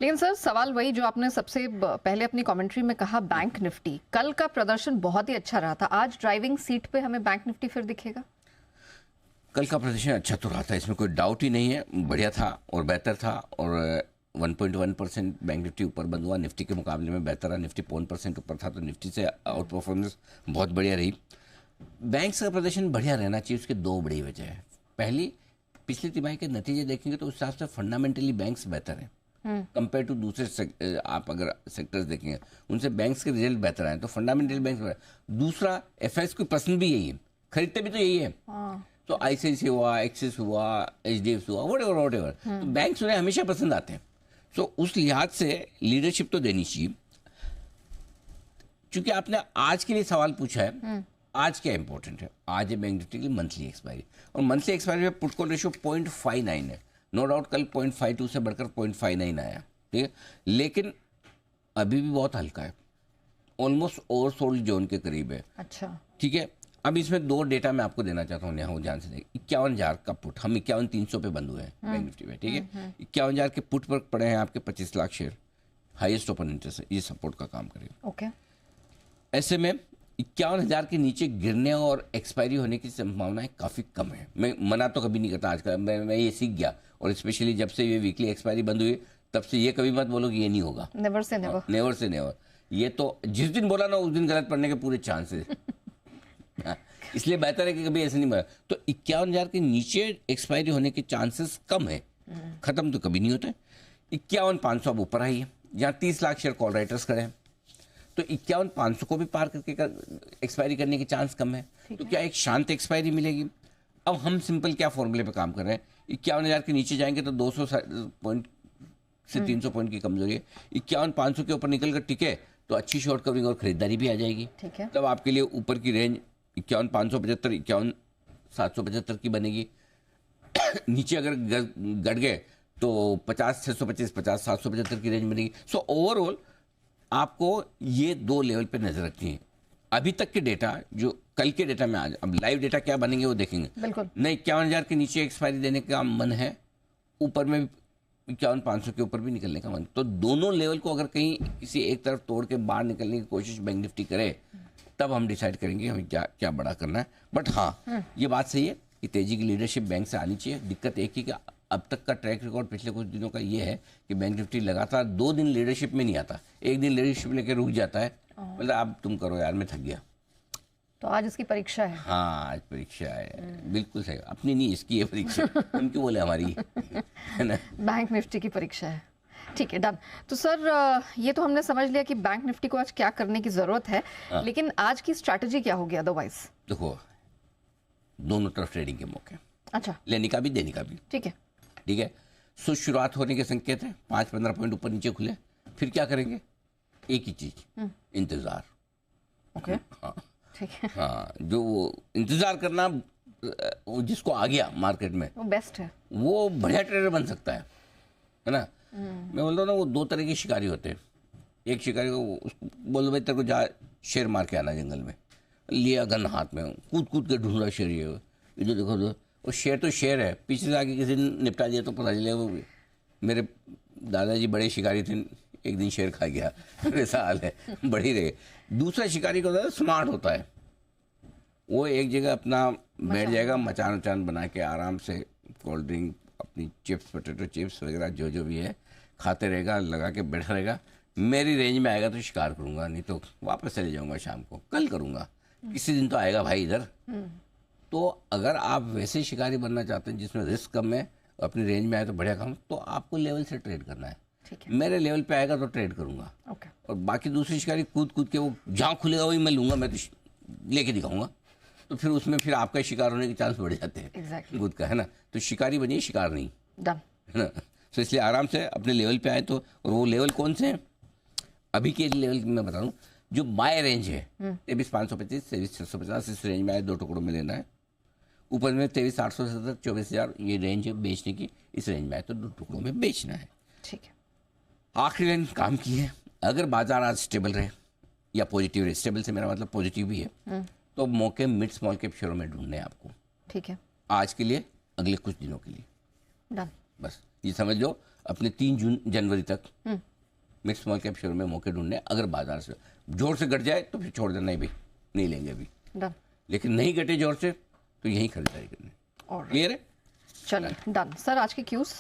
लेकिन सर सवाल वही जो आपने सबसे पहले अपनी कमेंट्री में कहा, बैंक निफ्टी कल का प्रदर्शन बहुत ही अच्छा रहा था, आज ड्राइविंग सीट पे हमें बैंक निफ्टी फिर दिखेगा? कल का प्रदर्शन अच्छा तो रहा था, इसमें कोई डाउट ही नहीं है, बढ़िया था और बेहतर था। और 1.1% बैंक निफ्टी ऊपर बंद हुआ, निफ्टी के मुकाबले में बेहतर रहा। निफ्टी 0.5% ऊपर था, तो निफ्टी से आउट परफॉर्मेंस बहुत बढ़िया रही। बैंक्स का प्रदर्शन बढ़िया रहना चाहिए, उसके दो बड़ी वजह है। पहली, पिछली तिमाही के नतीजे देखेंगे तो उस हिसाब से फंडामेंटली बैंक्स बेहतर हैं कंपेयर टू दूसरे आप अगर सेक्टर्स देखेंगे उनसे बैंक्स के रिजल्ट बेहतर आए, तो फंडामेंटली बैंक्स। दूसरा, एफआईआई को पसंद भी यही है, खरीदते भी तो यही है। तो आईसीआईसीआई हुआ, एक्सिस हुआ, एचडीएफसी हुआ, व्हाटएवर तो बैंक्स उन्हें हमेशा पसंद आते हैं। तो उस लिहाज से लीडरशिप तो देनी चाहिए। क्योंकि आपने आज के लिए सवाल पूछा है, आज क्या इंपॉर्टेंट है? आज है बैंक निफ्टी की मंथली एक्सपायरी, और मंथली एक्सपायरी में पुट कॉल रेशियो 0.59 है। नो डाउट कल 0.52 से बढ़कर 0.59 आया, ठीक है, लेकिन अभी भी बहुत हल्का है, ऑलमोस्ट ओवरसोल्ड जोन के करीब है। अच्छा, ठीक है। अब इसमें दो डेटा मैं आपको देना चाहता हूँ, यहाँ ध्यान से देखें। 51,000 का पुट, हम 51,300 पे बंद हुए हैं बैंक निफ्टी में, ठीक है। 51,000 के पुट पर पड़े हैं आपके 25 lakh share, highest open interest है, ये सपोर्ट का काम करेगा। ओके। ऐसे में 51,000 के नीचे गिरने और एक्सपायरी होने की संभावनाएं काफ़ी कम है। मैं मना तो कभी नहीं करता, आजकल मैं ये सीख गया, और स्पेशली जब से ये वीकली एक्सपायरी बंद हुई तब से ये कभी मत बोलो कि ये नहीं होगा। Never say never. Never say never. ये तो जिस दिन बोला ना उस दिन गलत पड़ने के पूरे चांसेस इसलिए बेहतर है कि कभी ऐसे नहीं बना। तो 51,000 के नीचे एक्सपायरी होने के चांसेस कम है, खत्म तो कभी नहीं होता है। 51,500 अब ऊपर आई है, जहाँ 30 लाख शेयर कॉल राइटर्स खड़े हैं, तो 51,500 को भी पार करके एक्सपायरी करने के चांस कम है। तो क्या एक शांत एक्सपायरी मिलेगी? अब हम सिंपल क्या फॉर्मूले पे काम कर रहे हैं, 51,000 के नीचे जाएंगे तो 200 पॉइंट से 300 पॉइंट की कमजोरी है। 51,500 के ऊपर निकल कर टिके तो अच्छी शॉर्ट कवरिंग और खरीदारी भी आ जाएगी। तब आपके लिए ऊपर की रेंज 51,575, 51,775 की बनेगी। नीचे अगर गड़ गए तो 50,625, 50,775 की रेंज बनेगी। सो ओवरऑल आपको ये दो लेवल पे नजर रखनी है। अभी तक के डेटा, जो कल के डेटा में आज, अब लाइव डेटा क्या बनेंगे वो देखेंगे। बिल्कुल नहीं, 51,000 के नीचे एक्सपायरी देने का मन है, ऊपर में 51,500 के ऊपर भी निकलने का मन। तो दोनों लेवल को अगर कहीं किसी एक तरफ तोड़ के बाहर निकलने की कोशिश बैंक निफ्टी करे, तब हम डिसाइड करेंगे हमें क्या क्या बड़ा करना है। बट हाँ, ये बात सही है कि तेजी की लीडरशिप बैंक से आनी चाहिए। दिक्कत एक ही कि अब तक का ट्रैक रिकॉर्ड पिछले कुछ दिनों का ये है कि बैंक निफ्टी लगातार 2 दिन लीडरशिप में नहीं आता, एक दिन लीडरशिप लेके रुक जाता है, मतलब अब तुम करो यार, मैं थक गया। तो आज इसकी परीक्षा है। हाँ, आज परीक्षा है, बिल्कुल सही। अपनी नहीं, इसकी है परीक्षा। हम क्यों बोले हमारी है ना। बैंक निफ्टी की परीक्षा है, ठीक है, डन। तो सर ये तो हमने समझ लिया कि बैंक निफ्टी को आज क्या करने की जरूरत है। लेकिन आज की स्ट्रैटेजी क्या होगी अदरवाइज? देखो, दोनों तरफ ट्रेडिंग के मौके, अच्छा, लेने का भी देने का भी, ठीक है, ठीक है। सो शुरुआत होने के संकेत है, 5-15 पॉइंट ऊपर नीचे खुले, फिर क्या करेंगे? एक ही चीज, इंतजार। ओके, हाँ ठीक है, हाँ, जो इंतजार करना, वो जिसको आ गया मार्केट में, वो बेस्ट है, वो बढ़िया ट्रेडर बन सकता है ना। मैं बोलता हूँ ना, वो दो तरह के शिकारी होते हैं। एक शिकारी को उसको बोल दो भाई तेरे को जा शेर मार के आना जंगल में, लिया गन हाथ में, कूद कूद के ढूंढा शेर, ये जो देखो तो वो शेर तो शेर है, पीछे से आके किसी ने निपटा दिया तो पता चलेगा। वो मेरे दादाजी बड़े शिकारी थे, एक दिन शेर खा गया, ऐसा हाल है, बढ़ी रहे। दूसरा शिकारी को होता है स्मार्ट होता है, वो एक जगह अपना बैठ जाएगा, मचान उचान बना के आराम से, कोल्ड ड्रिंक, अपनी चिप्स, पोटैटो चिप्स वगैरह जो भी है खाते रहेगा, लगा के बैठा रहेगा। मेरी रेंज में आएगा तो शिकार करूंगा, नहीं तो वापस चले जाऊंगा, शाम को कल करूंगा, किसी दिन तो आएगा भाई इधर। तो अगर आप वैसे शिकारी बनना चाहते हैं जिसमें रिस्क कम है, अपनी रेंज में आए तो बढ़िया काम, तो आपको लेवल से ट्रेड करना है। मेरे लेवल पे आएगा तो ट्रेड करूंगा, और बाकी दूसरी शिकारी कूद कूद के वो जहाँ खुलेगा वही मैं लूंगा, मैं तो लेके दिखाऊंगा, तो फिर उसमें फिर आपका शिकार होने के चांस बढ़ जाते हैं, खुद का, है ना। तो शिकारी बनिए, शिकार नहीं, डन, है ना। तो इसलिए आराम से अपने लेवल पे आए तो, और वो लेवल कौन से हैं अभी के लेवल मैं बता दूं, जो बाय रेंज है 23,525, 23,650, इस रेंज में आए, 2 टुकड़ों में लेना है। ऊपर में 23,870, 24,000 ये रेंज है बेचने की, इस रेंज में आए तो 2 टुकड़ों में बेचना है, ठीक है। आखिरी लाइन काम की है। अगर बाजार आज स्टेबल रहे या पॉजिटिव रहे, स्टेबल से मेरा मतलब पॉजिटिव भी है, तो मौके मिड स्मॉल कैप शेयरों में ढूंढने हैं आपको, ठीक है, आज के लिए, अगले कुछ दिनों के लिए, डन। बस ये समझ लो, अपने 3 जनवरी तक मिड स्मॉल कैप शेयर में मौके ढूंढने, अगर बाजार से जोर से घट जाए तो फिर छोड़ देना, ही भाई नहीं लेंगे अभी, डन। लेकिन नहीं घटे जोर से तो यहीं खरीदारी करनी। और क्लियर है? चलिए डन सर, आज के क्यूज